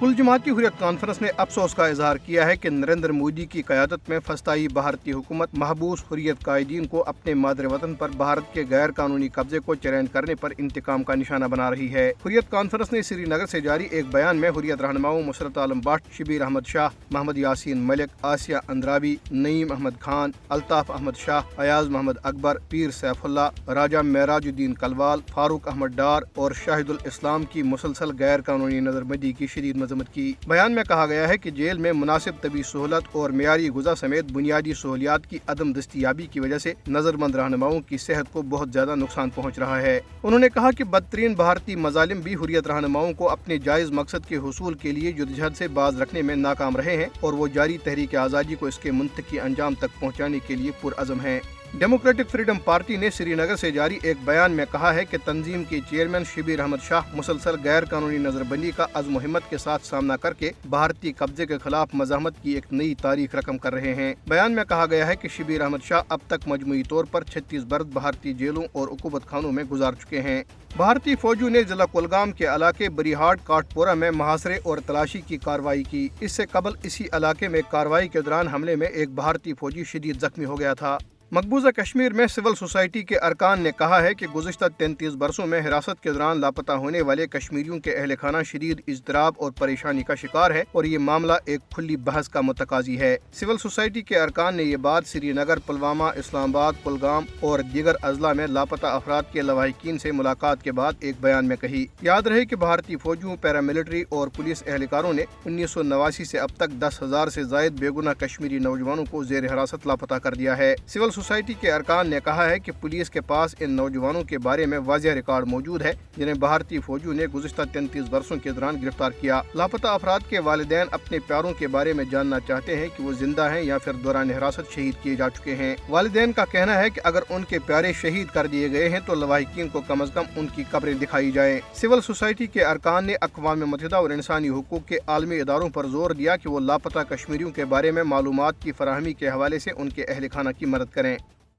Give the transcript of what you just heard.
कुल जमाती हुर्रियत कॉन्फ्रेंस ने अफसोस का इजहार किया है कि नरेंद्र मोदी की क़यादत में फस्ताई भारतीय हुकूमत महबूस हुर्रियत कायदीन को अपने मादर वतन पर भारत के गैर कानूनी कब्जे को चैलेंज करने पर इंतकाम का निशाना बना रही है। हुर्रियत कॉन्फ्रेंस ने श्रीनगर से जारी एक बयान में हुर्रियत रहनुमाओं मुसरत आलम भट्ट, शबीर अहमद शाह, मोहम्मद यासीन मलिक, आसिया अंद्राबी, नईम अहमद खान, अल्ताफ अहमद शाह, अयाज मोहम्मद अकबर, पीर सैफुल्ला, राजा मेराजुद्दीन कलवाल, फारूक अहमद डार और शाहिदुल इस्लाम की मुसलसल गैर कानूनी नजरबंदी की शदीद मजम्मत की। बयान में कहा गया है कि जेल में मुनासिब तबी सहूलत और मेयारी गुज़ा समेत बुनियादी सहूलियात की अदम दस्तियाबी की वजह से नजरबंद रहनुमाओं की सेहत को बहुत ज्यादा नुकसान पहुँच रहा है। उन्होंने कहा कि बदतरीन भारतीय मजालिम भी हुर्रियत रहनुमाओं को अपने जायज मकसद के हुसूल के लिए जद्दोजहद से बाज रखने में नाकाम रहे हैं और वो जारी तहरीक आज़ादी को इसके मुंतकी अंजाम तक पहुँचाने के लिए पुरअज़म हैं। डेमोक्रेटिक फ्रीडम पार्टी ने श्रीनगर से जारी एक बयान में कहा है कि तंजीम के चेयरमैन शबीर अहमद शाह मुसलसल गैर कानूनी नजरबंदी का अज़्म हिम्मत के साथ सामना करके भारतीय कब्जे के खिलाफ मज़ाहमत की एक नई तारीख रकम कर रहे हैं। बयान में कहा गया है कि शबीर अहमद शाह अब तक मजमूई तौर पर 36 बरस भारतीय जेलों और उकूबत खानों में गुजार चुके हैं। भारतीय फौजियों ने जिला कुलगाम के इलाके बरीहाट काटपोरा में मुहासरे और तलाशी की कार्रवाई की। इससे कबल इसी इलाके में कार्रवाई के दौरान हमले में एक भारतीय फौजी शदीद जख्मी हो गया था। मकबूजा कश्मीर में सिविल सोसाइटी के अरकान ने कहा है कि गुज़िश्ता 33 बरसों में हिरासत के दौरान लापता होने वाले कश्मीरियों के अहल खाना शदीद इज़्तिराब और परेशानी का शिकार है और ये मामला एक खुली बहस का मुतकाजी है। सिविल सोसाइटी के अरकान ने ये बात श्रीनगर, पुलवामा, इस्लामाबाद, कुलगाम और दीगर अजला में लापता अफराद के लवाहिकीन से मुलाकात के बाद एक बयान में कही। याद रहे कि भारतीय फौजियों, पैरामिलिट्री और पुलिस एहलकारों ने 1989 से अब तक 10,000 से जायद बेगुनाह कश्मीरी नौजवानों को जेर हिरासत लापता कर दिया है। सिविल सोसाइटी के अरकान ने कहा है कि पुलिस के पास इन नौजवानों के बारे में वाज़ेह रिकॉर्ड मौजूद है जिन्हें भारतीय फौजियों ने गुज़िश्ता 33 वर्षों के दौरान गिरफ्तार किया। लापता अफराद के वालिदैन अपने प्यारों के बारे में जानना चाहते हैं कि वो जिंदा हैं या फिर दौरान हिरासत शहीद किए जा चुके हैं। वालिदैन का कहना है कि अगर उनके प्यारे शहीद कर दिए गए हैं तो लवाहिकीन को कम अज कम उनकी कब्रें दिखाई जाए। सिविल सोसाइटी के अरकान ने अक़वाम मुत्तहिदा और इंसानी हुकूक के आलमी इदारों पर जोर दिया कि वो लापता कश्मीरियों के बारे में मालूमात की फराहमी के हवाले से उनके अहल खाना की मदद करें।